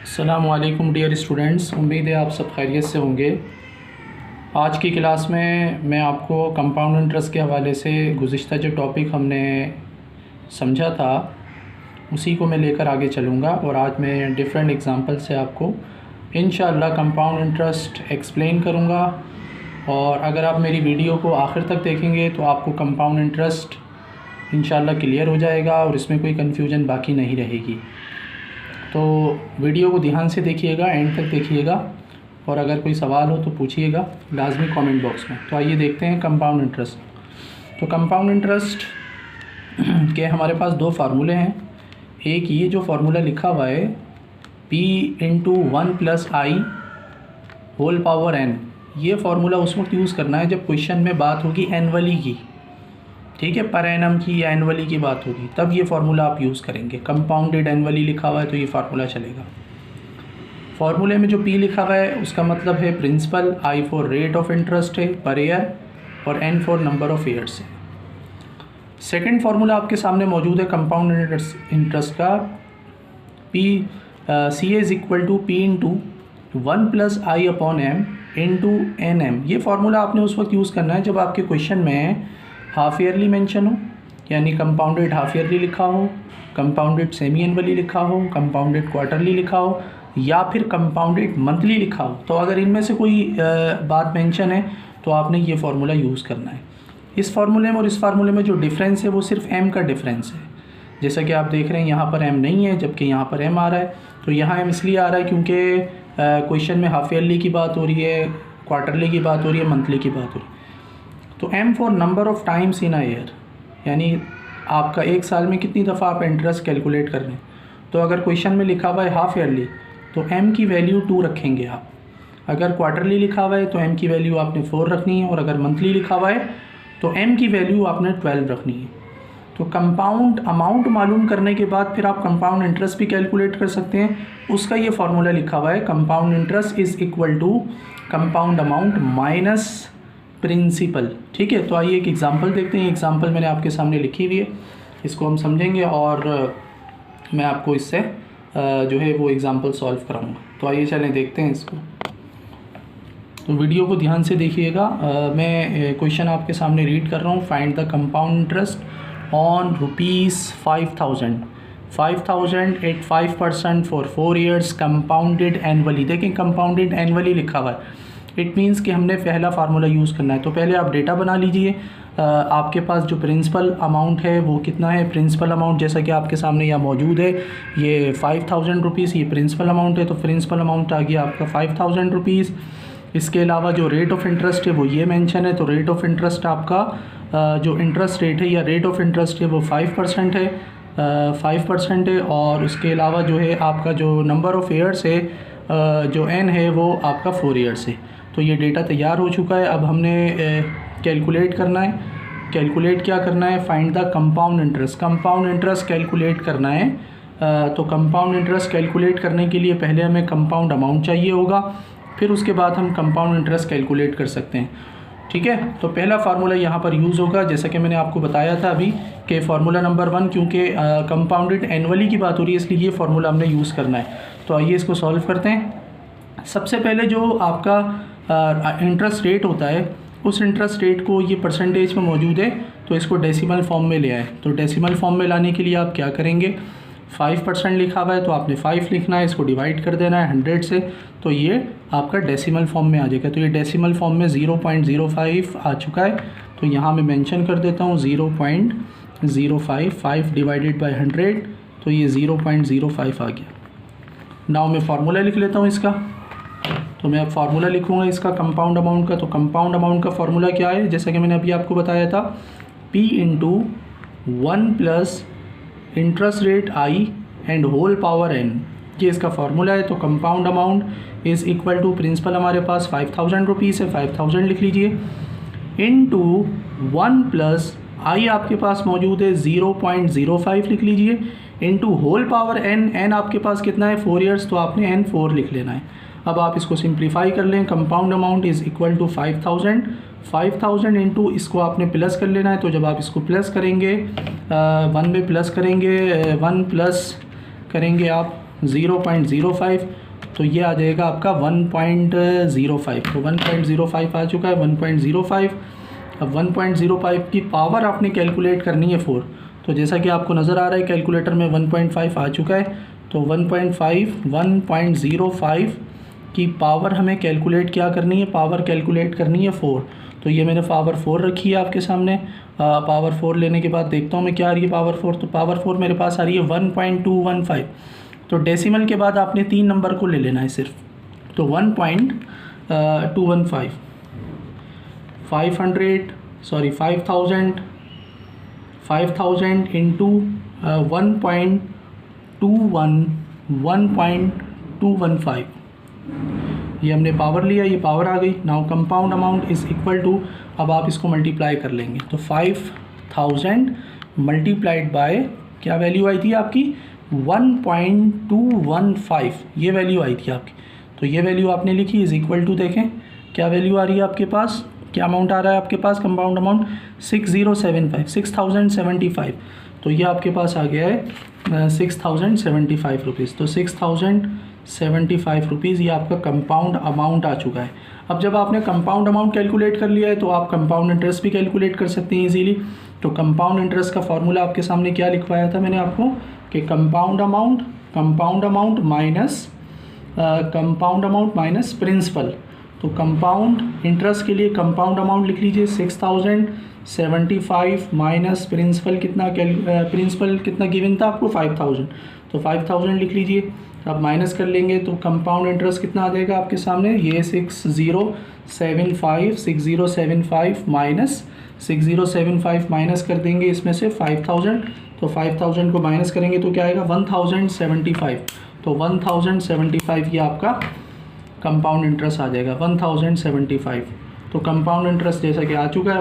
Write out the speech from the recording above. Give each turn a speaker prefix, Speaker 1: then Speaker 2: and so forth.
Speaker 1: अस्सलामुअलैकुम dear students, उम्मीद है आप सब खैरियत से होंगे। आज की क्लास में मैं आपको कंपाउंड इंटरेस्ट के हवाले से गुज़िश्ता जो टॉपिक हमने समझा था उसी को मैं लेकर आगे चलूँगा और आज मैं डिफरेंट एग्जांपल से आपको इंशाअल्लाह कंपाउंड इंटरेस्ट एक्सप्लेन करूँगा। और अगर आप मेरी वीडियो को आखिर तक देखेंगे तो आपको कंपाउंड इंटरेस्ट इंशाअल्लाह क्लियर हो जाएगा और इसमें कोई कन्फ्यूजन बाकी नहीं रहेगी। तो वीडियो को ध्यान से देखिएगा, एंड तक देखिएगा और अगर कोई सवाल हो तो पूछिएगा लाजमी कमेंट बॉक्स में। तो आइए देखते हैं कंपाउंड इंटरेस्ट। तो कंपाउंड इंटरेस्ट के हमारे पास दो फार्मूले हैं। एक ये जो फार्मूला लिखा हुआ है P into 1+i whole power n, ये फार्मूला उस वक्त यूज़ करना है जब क्वेश्चन में बात होगी एनुअली की, ठीक है, पर एनम की या एनुअली की बात होगी, तब ये फार्मूला आप यूज़ करेंगे। कंपाउंडेड एनुअली लिखा हुआ है तो ये फार्मूला चलेगा। फार्मूले में जो P लिखा हुआ है उसका मतलब है principal, I for rate of interest है पर ईयर और N for number of years है। सेकंड फार्मूला आपके सामने मौजूद है कंपाउंड इंटरेस्ट का, C is equal to P into 1+i upon m into NM। ये फार्मूला आपने उस वक्त यूज़ करना है जब आपके क्वेश्चन में हाफ ईयरली मेंशन हो, यानी कंपाउंडेड हाफ ईयरली लिखा हो, कंपाउंडेड सेमी एनुअली लिखा हो, कंपाउंडेड क्वार्टरली लिखा हो या फिर कंपाउंडेड मंथली लिखा हो। तो अगर इनमें से कोई बात मेंशन है तो आपने ये फार्मूला यूज़ करना है। इस फार्मूले में और इस फार्मूले में जो डिफरेंस है वो सिर्फ m का डिफरेंस है। जैसा कि आप देख रहे हैं यहाँ पर m नहीं है जबकि यहाँ पर m आ रहा है। तो यहाँ m इसलिए आ रहा है क्योंकि क्वेश्चन में हाफ ईयरली की बात हो रही है, क्वार्टरली की बात हो रही है, मंथली की बात हो रही है। तो m for number of times in a year, यानी आपका एक साल में कितनी दफ़ा आप इंटरेस्ट कैलकुलेट कर रहे हैं। तो अगर क्वेश्चन में लिखा हुआ है हाफ ईयरली तो m की वैल्यू 2 रखेंगे आप। अगर क्वार्टरली लिखा हुआ है तो m की वैल्यू आपने 4 रखनी है और अगर मंथली लिखा हुआ है तो m की वैल्यू आपने 12 रखनी है। तो कंपाउंड अमाउंट मालूम करने के बाद फिर आप कंपाउंड इंटरेस्ट भी कैलकुलेट कर सकते हैं। उसका ये फार्मूला लिखा हुआ है, compound interest is equal to compound amount minus principal, ठीक है। तो आइए एक एग्जांपल देखते हैं। एग्जांपल मैंने आपके सामने लिखी हुई है, इसको हम समझेंगे और मैं आपको इससे जो है वो एग्जांपल सॉल्व कराऊंगा। तो आइए चलें देखते हैं इसको। तो वीडियो को ध्यान से देखिएगा। मैं क्वेश्चन आपके सामने रीड कर रहा हूँ। Find the compound interest on ₹5000 at 5% for 4 years compounded annually. देखें कंपाउंडेड एनुअली लिखा हुआ है, इट मीन्स कि हमने पहला फार्मूला यूज़ करना है। तो पहले आप डेटा बना लीजिए। आपके पास जो प्रिंसिपल अमाउंट है वो कितना है। प्रिंसिपल अमाउंट जैसा कि आपके सामने यहाँ मौजूद है, ये 5000 रुपीज़ ये प्रिंसिपल अमाउंट है। तो प्रिंसिपल अमाउंट आ गया आपका 5000 रुपीज़। इसके अलावा जो रेट ऑफ इंटरेस्ट है वो ये मेंशन है। तो रेट ऑफ इंटरेस्ट आपका जो इंटरेस्ट रेट है या रेट ऑफ इंटरेस्ट है वो 5% है, 5% है। और उसके अलावा जो है आपका जो नंबर ऑफ़ ईयर्स है जो n है वो आपका 4 ईयर्स है। तो ये डेटा तैयार हो चुका है। अब हमने कैलकुलेट करना है। कैलकुलेट क्या करना है, find the compound interest. Compound interest calculate करना है। तो कंपाउंड इंटरेस्ट कैलकुलेट करने के लिए पहले हमें कंपाउंड अमाउंट चाहिए होगा, फिर उसके बाद हम कंपाउंड इंटरेस्ट कैलकुलेट कर सकते हैं, ठीक है। तो पहला फार्मूला यहाँ पर यूज़ होगा, जैसा कि मैंने आपको बताया था अभी कि फार्मूला नंबर 1, क्योंकि कंपाउंडेड एनुअली की बात हो रही है इसलिए ये फार्मूला हमने यूज़ करना है। तो आइए इसको सॉल्व करते हैं। सबसे पहले जो आपका इंटरेस्ट रेट होता है उस इंटरेस्ट रेट को ये परसेंटेज में मौजूद है तो इसको डेसिमल फॉर्म में ले आए। तो डेसिमल फॉर्म में लाने के लिए आप क्या करेंगे, 5% लिखा हुआ है तो आपने 5 लिखना है, इसको डिवाइड कर देना है 100 से, तो ये आपका डेसिमल फॉर्म में आ जाएगा। तो ये डेसिमल फॉर्म में 0.05 आ चुका है। तो यहाँ मैं मेंशन कर देता हूँ 0.05, 5 डिवाइडेड बाई 100, तो ये 0.05 आ गया। नाउ मैं फार्मूला लिख लेता हूँ इसका। तो मैं अब फार्मूला लिखूँगा इसका कंपाउंड अमाउंट का। तो कंपाउंड अमाउंट का फार्मूला क्या है, जैसा कि मैंने अभी आपको बताया था, P into 1+ interest rate I and whole power n, ये इसका फार्मूला है। तो compound amount is equal to principal हमारे पास 5000 रुपीज़ है, 5000 लिख लीजिए, इंटू 1+ I आपके पास मौजूद है 0.05 लिख लीजिए, इंटू होल पावर n आपके पास कितना है 4 ईयर्स, तो आपने n 4 लिख लेना है। अब आप इसको सिंप्लीफाई कर लें। Compound amount is equal to 5000 into इसको आपने प्लस कर लेना है। तो जब आप इसको प्लस करेंगे 1 में प्लस करेंगे 1 प्लस करेंगे आप 0.05, तो ये आ जाएगा आपका 1.05। तो 1.05 आ चुका है, 1.05। अब 1.05 की पावर आपने कैलकुलेट करनी है 4। तो जैसा कि आपको नज़र आ रहा है कैलकुलेटर में 1.5 आ चुका है। तो 1.05 की पावर हमें कैलकुलेट क्या करनी है, पावर कैलकुलेट करनी है 4। तो ये मैंने पावर 4 रखी है आपके सामने। पावर 4 लेने के बाद देखता हूँ मैं क्या आ रही है पावर 4। तो पावर 4 मेरे पास आ रही है 1.215। तो डेसिमल के बाद आपने 3 नंबर को ले लेना है सिर्फ। तो 1.215 5000 इंटू 1.215, ये हमने पावर लिया, ये पावर आ गई। Now compound amount is equal to, अब आप इसको मल्टीप्लाई कर लेंगे तो 5000 मल्टीप्लाइड बाय क्या वैल्यू आई थी आपकी 1.215, ये वैल्यू आई थी आपकी। तो ये वैल्यू आपने लिखी इज़ इक्वल टू, देखें क्या वैल्यू आ रही है आपके पास, क्या अमाउंट आ रहा है आपके पास कंपाउंड अमाउंट 6075। तो ये आपके पास आ गया है 6075 रुपीज़। तो 6075 रुपीज़ ये आपका कंपाउंड अमाउंट आ चुका है। अब जब आपने कंपाउंड अमाउंट कैलकुलेट कर लिया है तो आप कंपाउंड इंटरेस्ट भी कैलकुलेट कर सकते हैं इजीली। तो कंपाउंड इंटरेस्ट का फॉर्मूला आपके सामने क्या लिखवाया था मैंने आपको कि कंपाउंड अमाउंट माइनस प्रिंसिपल। तो कंपाउंड इंटरेस्ट के लिए कंपाउंड अमाउंट लिख लीजिए 6075 माइनस प्रिंसिपल कितना गिवन था आपको 5000। तो 5000 लिख लीजिए। अब माइनस कर लेंगे तो कंपाउंड इंटरेस्ट कितना आ जाएगा आपके सामने, ये 6075 माइनस कर देंगे इसमें से 5000। तो 5000 को माइनस करेंगे तो क्या आएगा 1075। तो 1075 ये आपका कंपाउंड इंटरेस्ट आ जाएगा 1075। तो कंपाउंड इंटरेस्ट जैसा कि आ चुका है